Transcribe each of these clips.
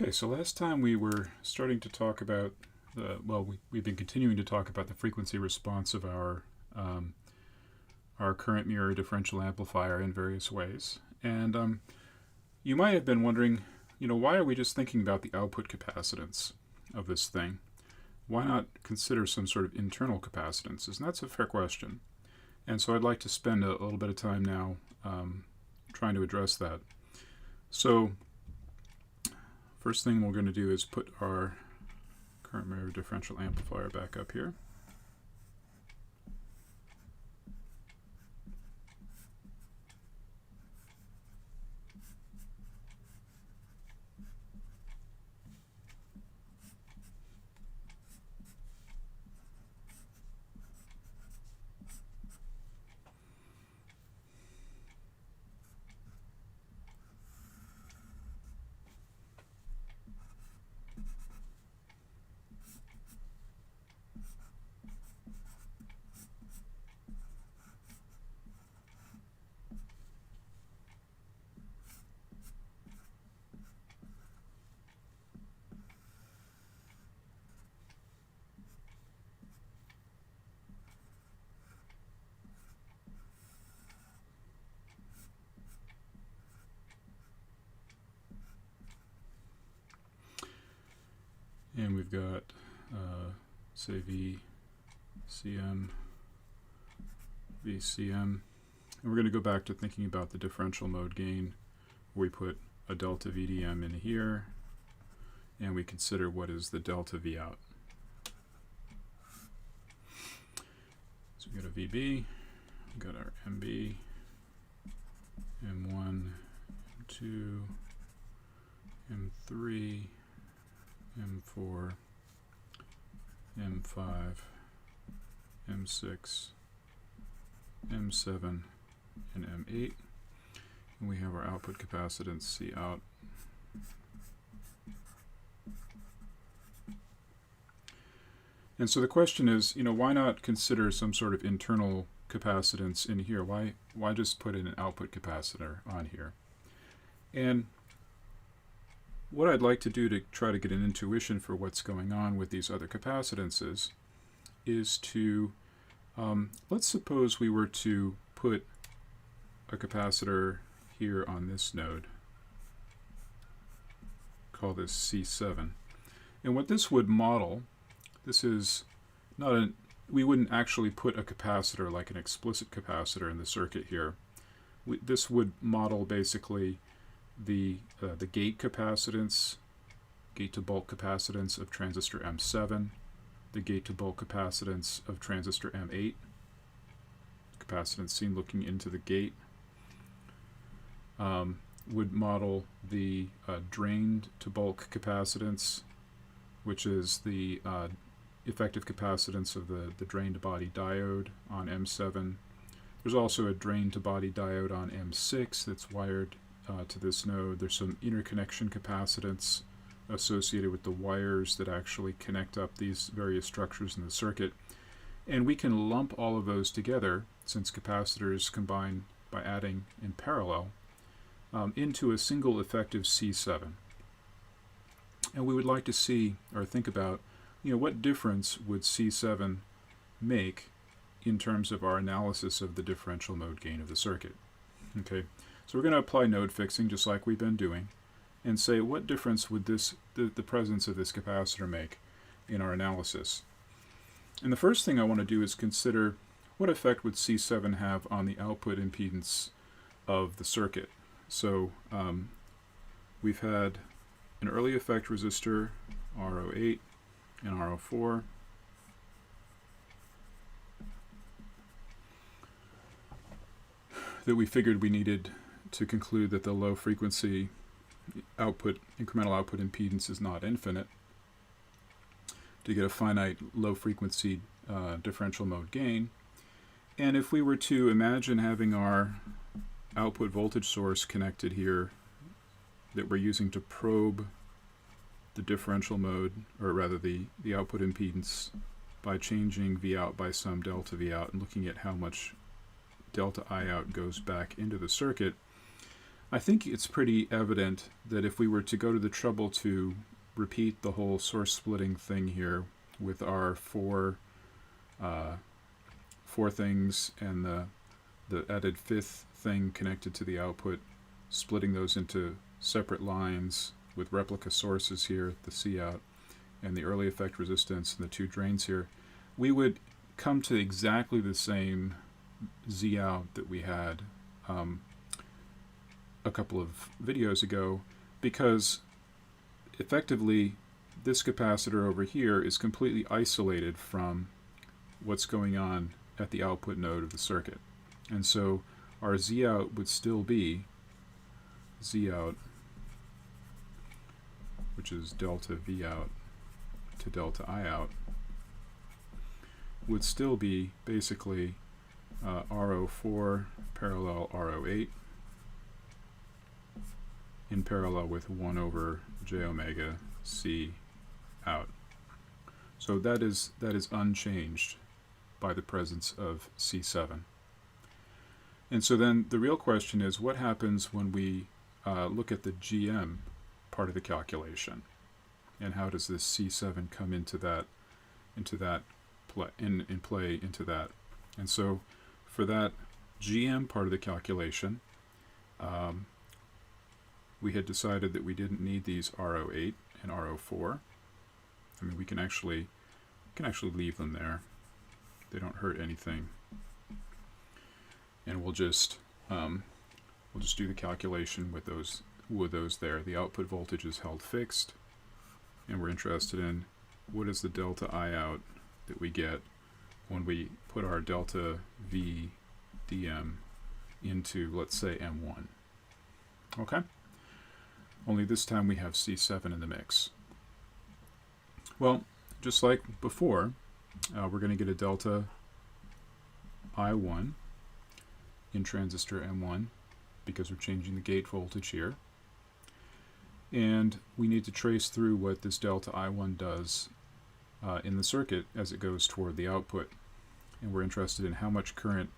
Okay, so last time we were starting to talk about we've been continuing to talk about the frequency response of our current mirror differential amplifier in various ways. And you might have been wondering, why are we just thinking about the output capacitance of this thing? Why not consider some sort of internal capacitances? And that's a fair question. And so I'd like to spend a little bit of time now trying to address that. So first thing we're going to do is put our current mirror differential amplifier back up here. And we've got, say, VCM, VCM. And we're going to go back to thinking about the differential mode gain, where we put a delta VDM in here, and we consider what is the delta V out. So we've got a VB, we've got our MB, M1, M2, M3, M4, M5, M6, M7, and M8. And we have our output capacitance C out. And so the question is, why not consider some sort of internal capacitance in here? Why just put in an output capacitor on here? And what I'd like to do to try to get an intuition for what's going on with these other capacitances is to, let's suppose we were to put a capacitor here on this node, call this C7. And what this would model, this is not we wouldn't actually put a capacitor like an explicit capacitor in the circuit here. This would model basically the gate capacitance, gate to bulk capacitance of transistor M7, the gate to bulk capacitance of transistor M8, capacitance seen looking into the gate, would model the drained to bulk capacitance, which is the effective capacitance of the drain to body diode on M7. There's also a drain to body diode on M6 that's wired to this node. There's some interconnection capacitance associated with the wires that actually connect up these various structures in the circuit. And we can lump all of those together, since capacitors combine by adding in parallel, into a single effective C7. And we would like to see or think about, what difference would C7 make in terms of our analysis of the differential mode gain of the circuit. Okay. So we're going to apply node fixing just like we've been doing and say what difference would the presence of this capacitor make in our analysis. And the first thing I want to do is consider what effect would C7 have on the output impedance of the circuit. So we've had an early effect resistor, RO8 and RO4. That we figured we needed to conclude that the low frequency incremental output impedance is not infinite to get a finite low frequency differential mode gain. And if we were to imagine having our output voltage source connected here that we're using to probe the differential mode, or rather the output impedance, by changing V out by some delta V out and looking at how much delta I out goes back into the circuit, I think it's pretty evident that if we were to go to the trouble to repeat the whole source splitting thing here with our four things and the added fifth thing connected to the output, splitting those into separate lines with replica sources here, the C out, and the early effect resistance and the two drains here, we would come to exactly the same Z out that we had a couple of videos ago, because effectively this capacitor over here is completely isolated from what's going on at the output node of the circuit. And so our Z out would still be Z out, which is delta V out to delta I out, would still be basically RO4 parallel RO8 in parallel with 1 over j omega C out. So that is unchanged by the presence of C7. And so then the real question is, what happens when we look at the GM part of the calculation, and how does this C7 come into that play into that? And so for that GM part of the calculation, we had decided that we didn't need these RO8 and RO4. I mean, we can actually leave them there. They don't hurt anything. And we'll just do the calculation with those there. The output voltage is held fixed, and we're interested in what is the delta I out that we get when we put our delta V dm into, let's say, M1. Okay? Only this time we have C7 in the mix. Well, just like before, we're going to get a delta I1 in transistor M1 because we're changing the gate voltage here. And we need to trace through what this delta I1 does in the circuit as it goes toward the output. And we're interested in how much current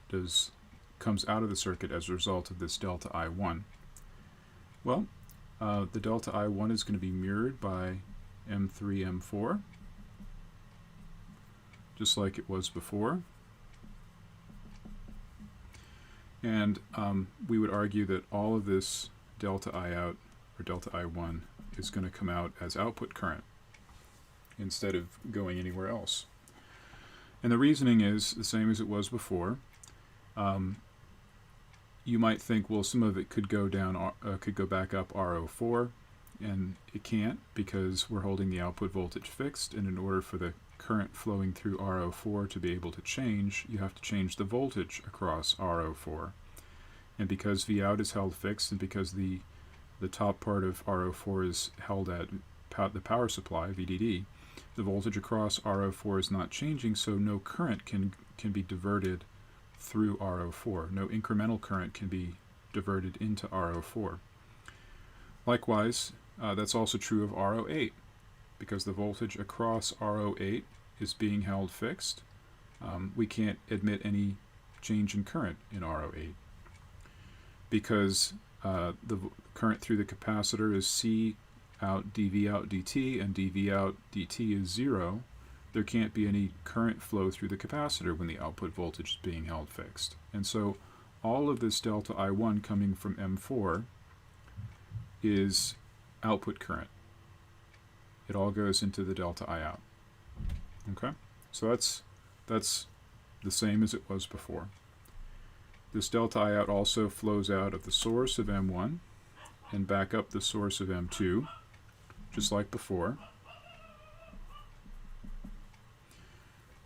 comes out of the circuit as a result of this delta I1. Well, the delta I1 is going to be mirrored by M3, M4, just like it was before. And we would argue that all of this delta I out, or delta I1, is going to come out as output current instead of going anywhere else. And the reasoning is the same as it was before. You might think, well, some of it could go down, could go back up RO4, and it can't because we're holding the output voltage fixed, and in order for the current flowing through RO4 to be able to change, you have to change the voltage across RO4. And because V out is held fixed, and because the top part of RO4 is held at the power supply, VDD, the voltage across RO4 is not changing, so no current can be diverted through RO4. No incremental current can be diverted into RO4. Likewise, that's also true of RO8, because the voltage across RO8 is being held fixed. We can't admit any change in current in RO8 because the current through the capacitor is C out dV out dt, and dV out dt is 0. There can't be any current flow through the capacitor when the output voltage is being held fixed. And so all of this delta I1 coming from M4 is output current. It all goes into the delta I out. Okay? So that's the same as it was before. This delta I out also flows out of the source of M1 and back up the source of M2, just like before.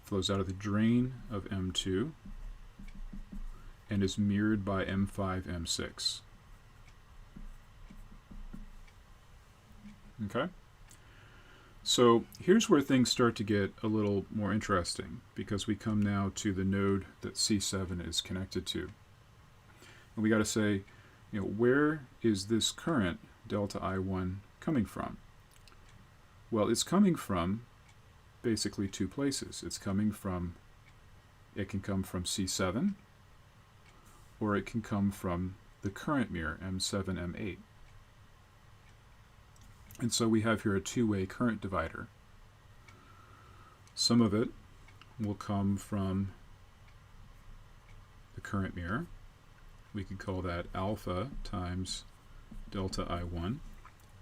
Flows out of the drain of M2 and is mirrored by M5, M6. Okay? So here's where things start to get a little more interesting, because we come now to the node that C7 is connected to. And we got to say, where is this current delta I1 coming from? Well, it's coming from basically two places. It can come from C7, or it can come from the current mirror, M7, M8. And so we have here a two-way current divider. Some of it will come from the current mirror. We could call that alpha times delta I1,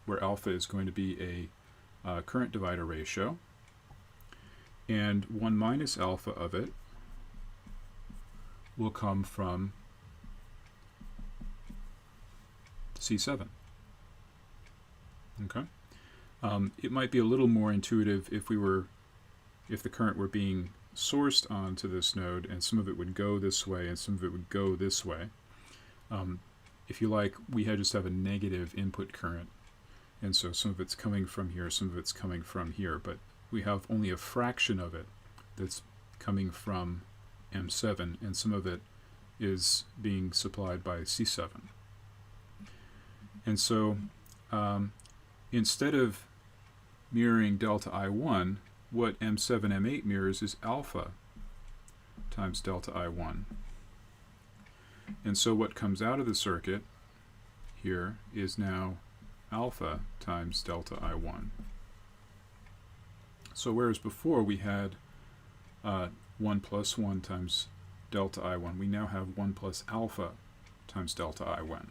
where alpha is going to be a current divider ratio, and 1 minus alpha of it will come from C7. Okay. It might be a little more intuitive if the current were being sourced onto this node, and some of it would go this way and some of it would go this way. If you like, we just have a negative input current, and so some of it's coming from here, some of it's coming from here, but we have only a fraction of it that's coming from M7, and some of it is being supplied by C7. And so instead of mirroring delta I1, what M7, M8 mirrors is alpha times delta I1. And so what comes out of the circuit here is now alpha times delta I1. So whereas before we had 1 plus 1 times delta I1, we now have 1 plus alpha times delta I1.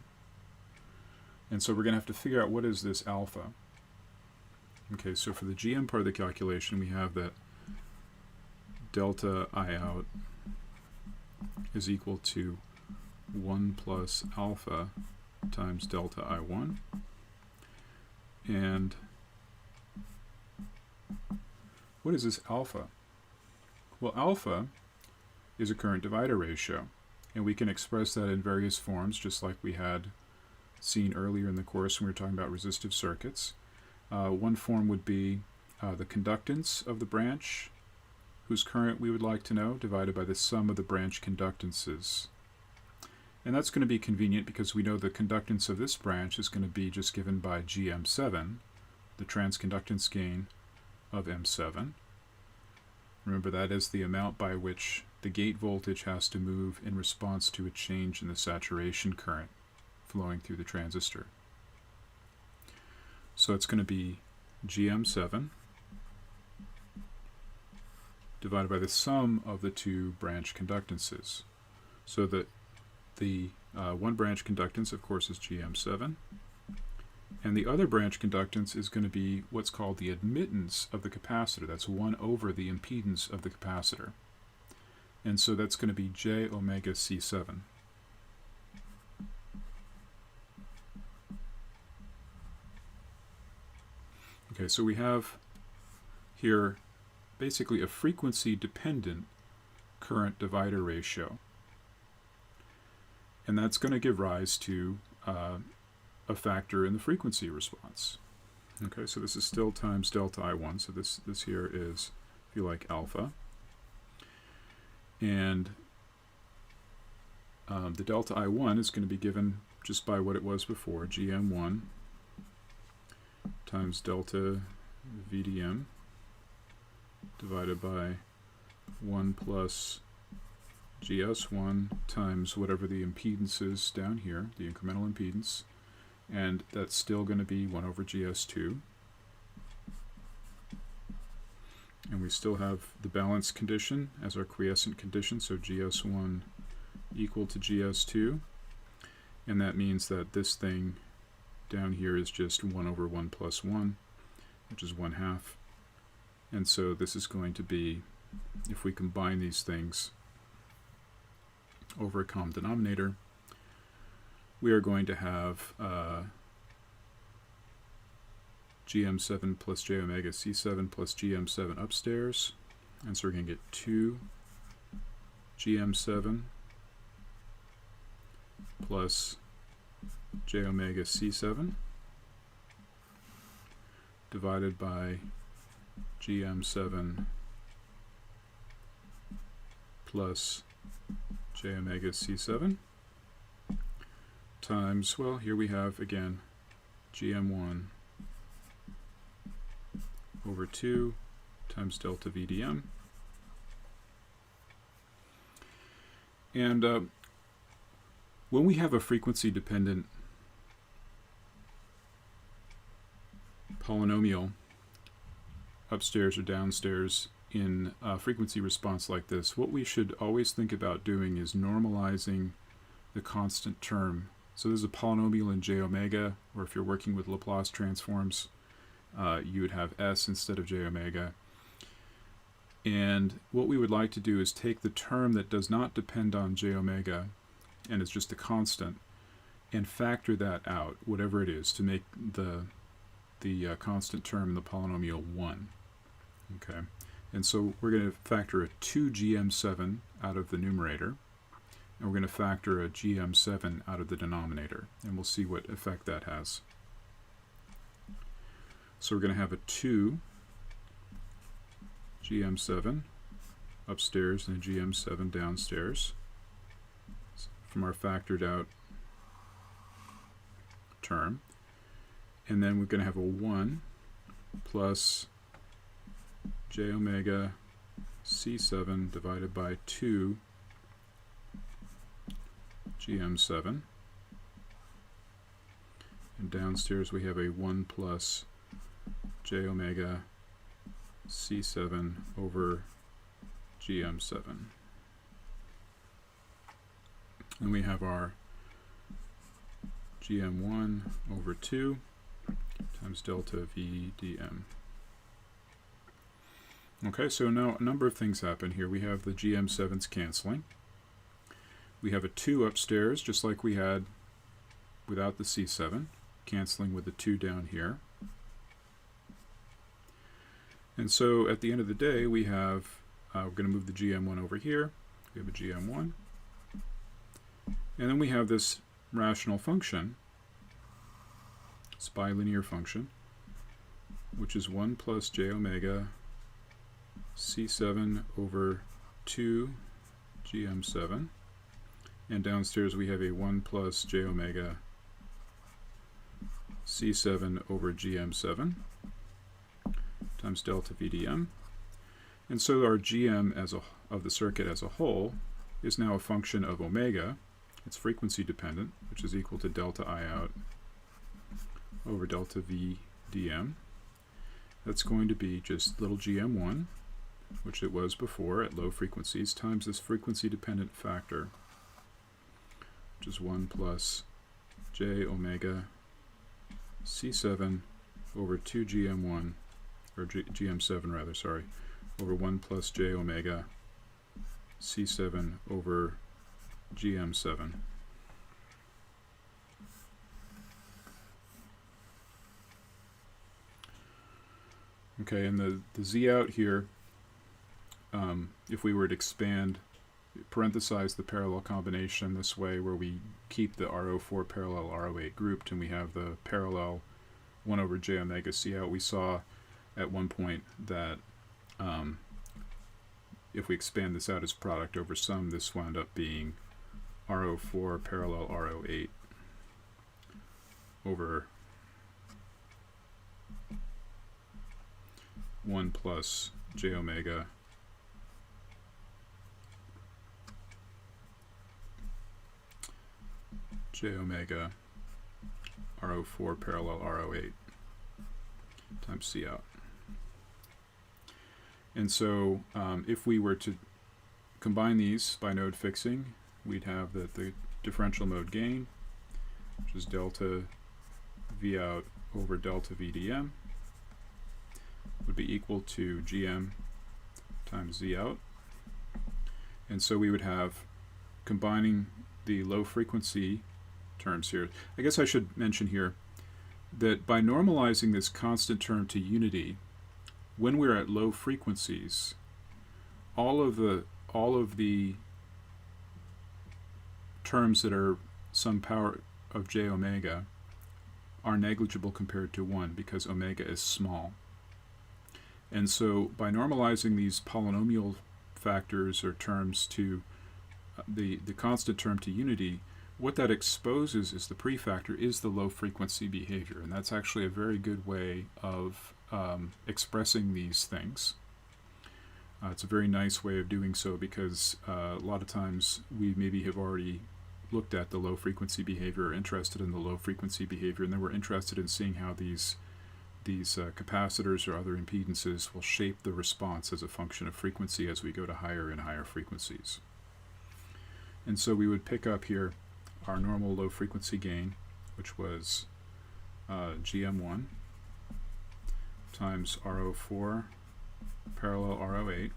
And so we're going to have to figure out what is this alpha. Okay, so for the GM part of the calculation, we have that delta I out is equal to 1 plus alpha times delta I1. And what is this alpha? Well, alpha is a current divider ratio, and we can express that in various forms, just like we had seen earlier in the course when we were talking about resistive circuits. One form would be the conductance of the branch, whose current we would like to know, divided by the sum of the branch conductances. And that's going to be convenient because we know the conductance of this branch is going to be just given by GM7, the transconductance gain of M7. Remember, that is the amount by which the gate voltage has to move in response to a change in the saturation current flowing through the transistor. So it's going to be GM7 divided by the sum of the two branch conductances. So that the one branch conductance, of course, is GM7, and the other branch conductance is going to be what's called the admittance of the capacitor. That's 1 over the impedance of the capacitor. And so that's going to be J omega C7. Okay, so we have here basically a frequency-dependent current divider ratio. And that's going to give rise to a factor in the frequency response. Okay, so this is still times delta I1, so this here is, if you like, alpha. And the delta I1 is going to be given just by what it was before, GM1 times delta VDM divided by 1 plus GS1 times whatever the impedance is down here, the incremental impedance, and that's still going to be 1 over GS2. And we still have the balance condition as our quiescent condition, so GS1 equal to GS2, and that means that this thing down here is just 1 over 1 plus 1, which is 1/2. And so this is going to be, if we combine these things over a common denominator, we are going to have GM7 plus J omega C7 plus GM7 upstairs. And so we're going to get 2 GM7 plus J omega C7 divided by GM7 plus J omega C7 times, well, here we have again GM1 over 2 times delta VDM. And When we have a frequency-dependent polynomial upstairs or downstairs in a frequency response like this, what we should always think about doing is normalizing the constant term. So there's a polynomial in j omega, or if you're working with Laplace transforms, you would have s instead of j omega. And what we would like to do is take the term that does not depend on j omega, and it's just a constant, and factor that out, whatever it is, to make the constant term in the polynomial 1. Okay, and so we're going to factor a 2gm7 out of the numerator, and we're going to factor a gm7 out of the denominator, and we'll see what effect that has. So we're going to have a 2 gm7 upstairs and a gm7 downstairs from our factored out term. And then we're going to have a 1 plus j omega c7 divided by 2 gm7. And downstairs we have a 1 plus j omega c7 over gm7. And we have our gm1 over 2 times delta v dm. Okay, so now a number of things happen here. We have the gm7s canceling. We have a 2 upstairs, just like we had without the c7, canceling with the 2 down here. And so at the end of the day, we have, we're going to move the gm1 over here. We have a gm1. And then we have this rational function, this bilinear function, which is 1 plus j omega c7 over 2 gm7. And downstairs we have a 1 plus j omega c7 over gm7 times delta VDM. And so our GM of the circuit as a whole is now a function of omega. It's frequency dependent, which is equal to delta I out over delta V dm. That's going to be just little gm1, which it was before at low frequencies, times this frequency dependent factor, which is 1 plus j omega c7 over 2 gm1, or gm7 rather, sorry, over 1 plus j omega c7 over gm7. Okay, and the z out here, if we were to expand, parenthesize the parallel combination this way, where we keep the RO4 parallel RO8 grouped, and we have the parallel 1 over j omega c out, we saw at one point that if we expand this out as product over sum, this wound up being RO4 parallel RO8 over 1 plus j omega RO4 parallel RO8 times C out. And so if we were to combine these by node fixing, we'd have that the differential mode gain, which is delta V out over delta VDM, would be equal to GM times Z out. And so we would have, combining the low frequency terms here, I guess I should mention here that by normalizing this constant term to unity, when we're at low frequencies, all of the terms that are some power of j omega are negligible compared to 1 because omega is small. And so by normalizing these polynomial factors or terms to the constant term to unity, what that exposes is the prefactor is the low frequency behavior, and that's actually a very good way of expressing these things. It's a very nice way of doing so because a lot of times we maybe have already looked at the low frequency behavior, are interested in the low frequency behavior, and then we're interested in seeing how these capacitors or other impedances will shape the response as a function of frequency as we go to higher and higher frequencies. And so we would pick up here our normal low frequency gain, which was GM1 times RO4 parallel RO8.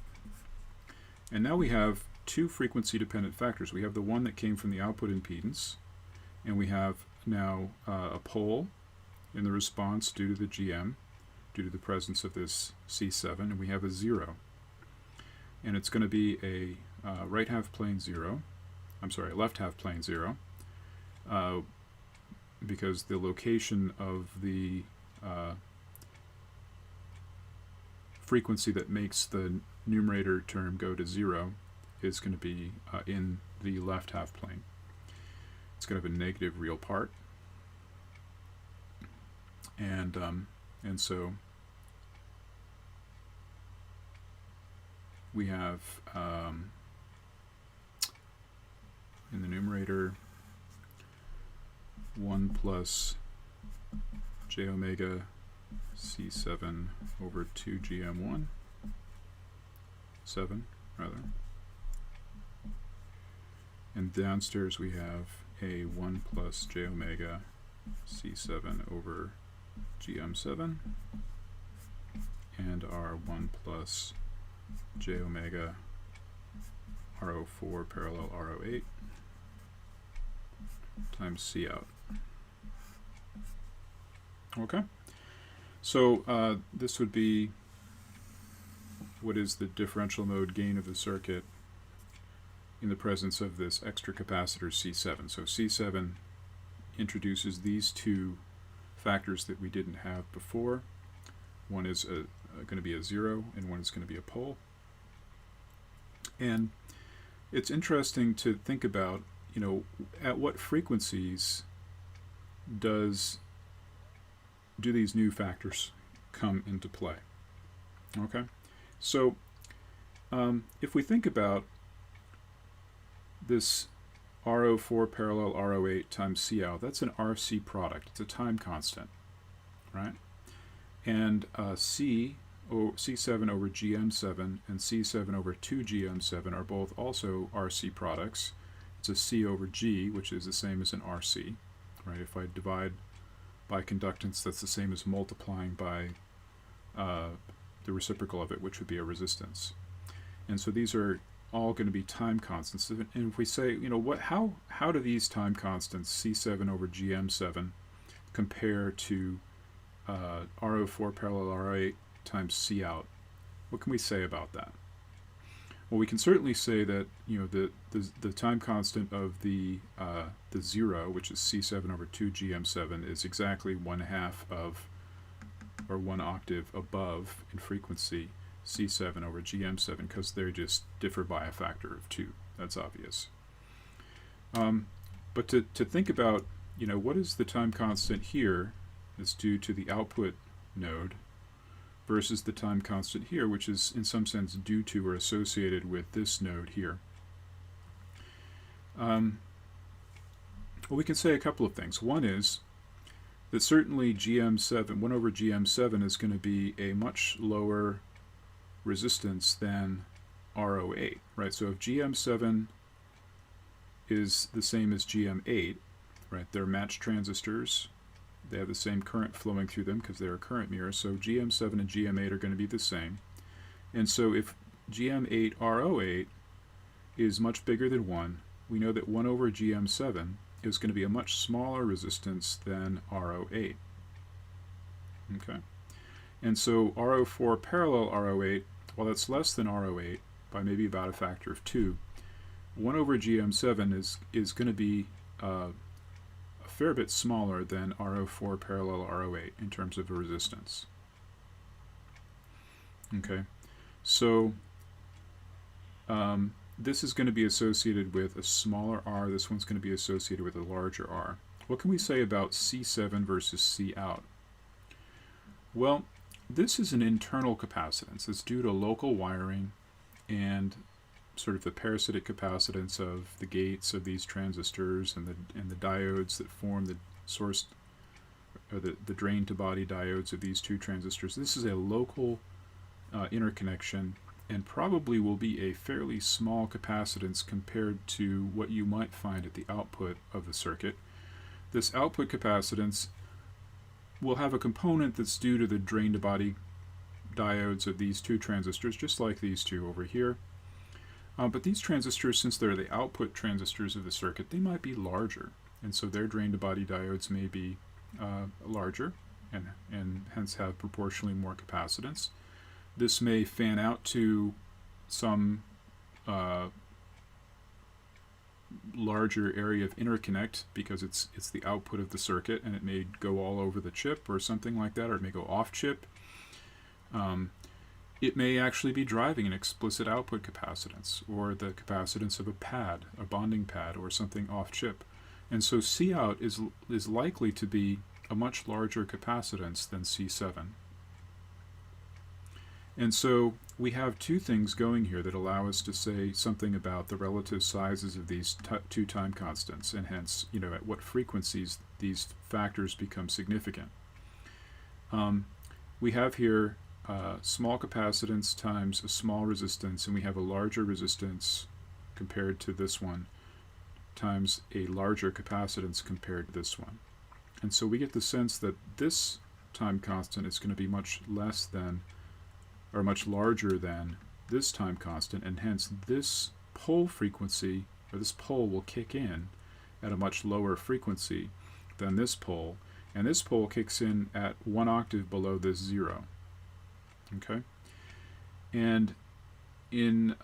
And now we have two frequency dependent factors. We have the one that came from the output impedance, and we have now a pole in the response due to the GM, due to the presence of this C7, and we have a 0. And it's going to be a right half plane 0, I'm sorry, left half plane 0, because the location of the frequency that makes the numerator term go to 0 is going to be in the left half plane. It's going to have a negative real part, and so we have in the numerator 1 plus j omega C7 over 2 GM1, 7 rather. And downstairs we have a 1 plus j omega C7 over GM7, and our 1 plus j omega RO4 parallel RO8 times C out. Okay, so this would be what is the differential mode gain of the circuit in the presence of this extra capacitor C7. So C7 introduces these two factors that we didn't have before. One is going to be a 0, and one is going to be a pole. And it's interesting to think about, you know, at what frequencies do these new factors come into play? Okay, so if we think about this RO4 parallel RO8 times C out, that's an RC product. It's a time constant, right? And C C7 over GM7 and C7 over 2 GM7 are both also RC products. It's a C over G, which is the same as an RC, right? If I divide by conductance, that's the same as multiplying by the reciprocal of it, which would be a resistance. And so these are all going to be time constants. And if we say, you know, how do these time constants, C7 over GM7, compare to RO4 parallel RO8 times C out? What can we say about that? Well, we can certainly say that, you know, the time constant of the 0, which is C7 over 2 GM7, is exactly 1/2 of, or 1 octave above in frequency, C7 over GM7, because they just differ by a factor of 2. That's obvious. But to think about, you know, what is the time constant here that's due to the output node versus the time constant here, which is in some sense due to or associated with this node here. Well, we can say a couple of things. One is that certainly GM7, 1 over GM7 is going to be a much lower resistance than RO8, right? So if GM7 is the same as GM8, right, they're matched transistors. They have the same current flowing through them because they're current mirrors, so GM7 and GM8 are going to be the same. And so if GM8 RO8 is much bigger than 1, we know that 1 over GM7 is going to be a much smaller resistance than RO8. Okay, and so RO4 parallel RO8, while that's less than RO8 by maybe about a factor of 2, 1 over GM7 is going to be a fair bit smaller than RO4 parallel RO8 in terms of the resistance. Okay, so this is going to be associated with a smaller R. This one's going to be associated with a larger R. What can we say about C7 versus C out? Well, this is an internal capacitance. It's due to local wiring and sort of the parasitic capacitance of the gates of these transistors and the diodes that form the source, or the drain to body diodes of these two transistors. This is a local interconnection, and probably will be a fairly small capacitance compared to what you might find at the output of the circuit. This output capacitance will have a component that's due to the drain to body diodes of these two transistors, just like these two over here. But these transistors, since they're the output transistors of the circuit, they might be larger, and so their drain to body diodes may be larger and hence have proportionally more capacitance. This may fan out to some larger area of interconnect because it's the output of the circuit, and it may go all over the chip or something like that, or it may go off chip. It may actually be driving an explicit output capacitance, or the capacitance of a pad, a bonding pad, or something off chip. And so Cout is likely to be a much larger capacitance than C7. And so we have two things going here that allow us to say something about the relative sizes of these two time constants, and hence, at what frequencies these factors become significant. We have here small capacitance times a small resistance, and we have a larger resistance compared to this one times a larger capacitance compared to this one. And so we get the sense that this time constant is going to be much less than, or much larger than, this time constant, and hence this pole frequency, or this pole, will kick in at a much lower frequency than this pole, and this pole kicks in at 1 octave below this 0. Okay, and in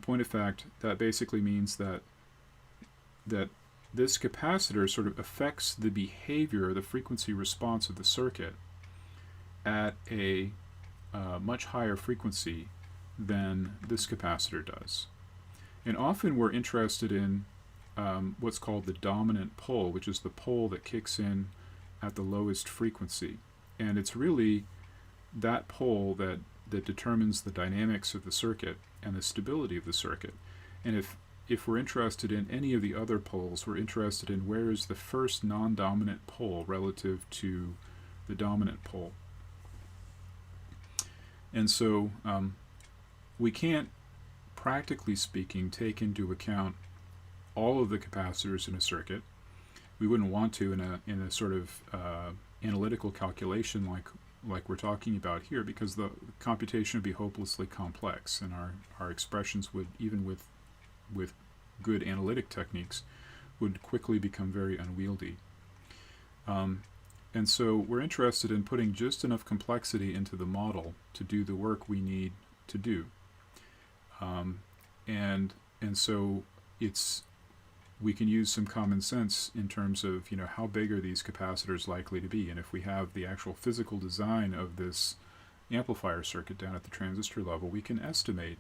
point of fact, that basically means that this capacitor sort of affects the behavior, the frequency response of the circuit at a much higher frequency than this capacitor does. And often we're interested in what's called the dominant pole, which is the pole that kicks in at the lowest frequency. And it's really that pole that determines the dynamics of the circuit and the stability of the circuit. And if we're interested in any of the other poles, we're interested in where is the first non-dominant pole relative to the dominant pole. And so we can't, practically speaking, take into account all of the capacitors in a circuit. We wouldn't want to in a sort of analytical calculation like we're talking about here, because the computation would be hopelessly complex, and our expressions would, even with good analytic techniques, would quickly become very unwieldy. And so we're interested in putting just enough complexity into the model to do the work we need to do. And so we can use some common sense in terms of, how big are these capacitors likely to be? And if we have the actual physical design of this amplifier circuit down at the transistor level, we can estimate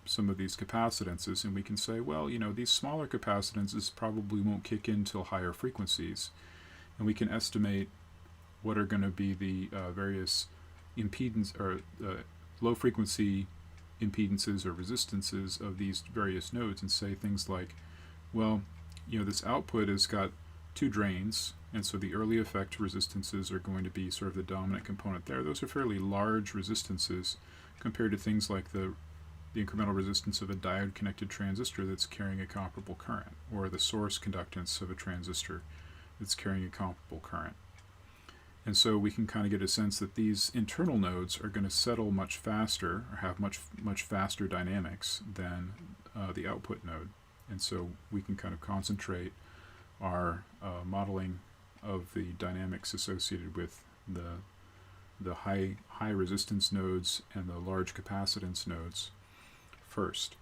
some of these capacitances, and we can say, well, these smaller capacitances probably won't kick in till higher frequencies. And we can estimate what are going to be the various impedance, or low frequency impedances or resistances of these various nodes, and say things like, well, this output has got two drains, and so the early effect resistances are going to be sort of the dominant component there. Those are fairly large resistances compared to things like the incremental resistance of a diode connected transistor that's carrying a comparable current, or the source conductance of a transistor that's carrying a comparable current. And so we can kind of get a sense that these internal nodes are going to settle much faster, or have much faster dynamics than the output node. And so we can kind of concentrate our modeling of the dynamics associated with the high resistance nodes and the large capacitance nodes first.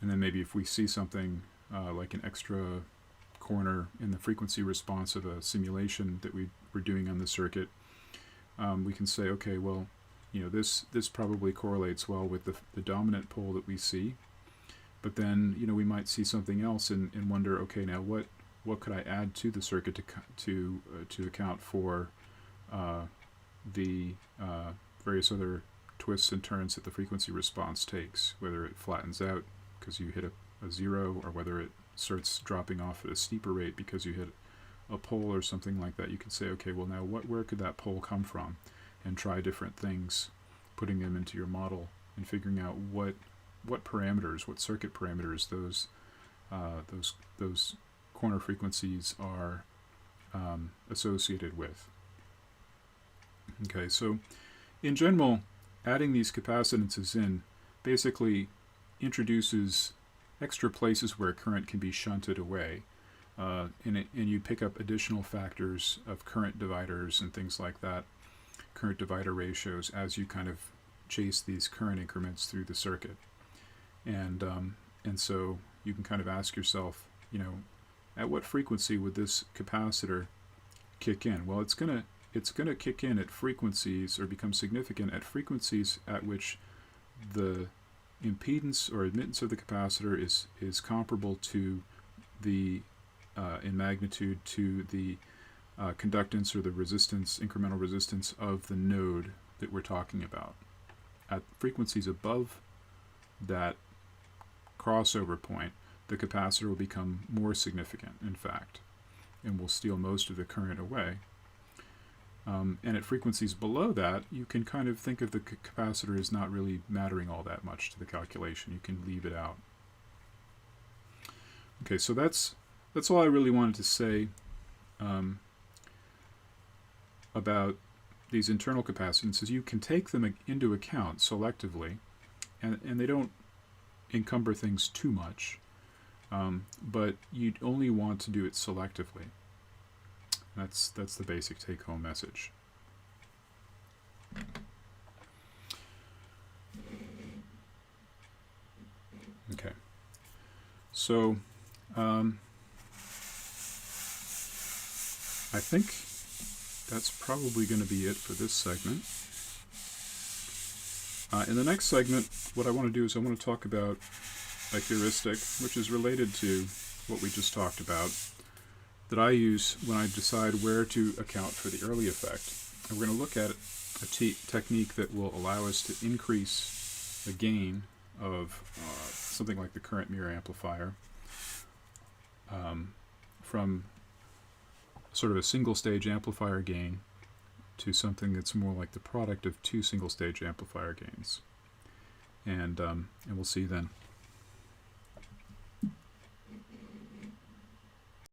And then maybe if we see something like an extra corner in the frequency response of a simulation that we're doing on the circuit, we can say, okay, well, this probably correlates well with the dominant pole that we see. But then, we might see something else and wonder, okay, now what could I add to the circuit to account for the various other twists and turns that the frequency response takes, whether it flattens out because you hit a zero, or whether it starts dropping off at a steeper rate because you hit a pole or something like that. You can say, okay, well now where could that pole come from, and try different things, putting them into your model and figuring out what parameters, what circuit parameters those corner frequencies are associated with. Okay, so in general, adding these capacitances in basically introduces extra places where current can be shunted away, and you pick up additional factors of current dividers and things like that, current divider ratios, as you kind of chase these current increments through the circuit. And so you can kind of ask yourself, at what frequency would this capacitor kick in? Well, it's gonna kick in at frequencies, or become significant at frequencies at which the impedance or admittance of the capacitor is comparable to the in magnitude to the conductance or the resistance, incremental resistance of the node that we're talking about. At frequencies above that crossover point, the capacitor will become more significant, in fact, and will steal most of the current away. And at frequencies below that, you can kind of think of the capacitor as not really mattering all that much to the calculation. You can leave it out. Okay, so that's all I really wanted to say about these internal capacitances. You can take them into account selectively, and they don't encumber things too much, but you'd only want to do it selectively. That's the basic take-home message. Okay, so I think that's probably going to be it for this segment. In the next segment, what I want to do is I want to talk about a heuristic, which is related to what we just talked about, that I use when I decide where to account for the early effect. And we're going to look at a technique that will allow us to increase the gain of something like the current mirror amplifier from sort of a single-stage amplifier gain to something that's more like the product of two single-stage amplifier gains. And we'll see you then.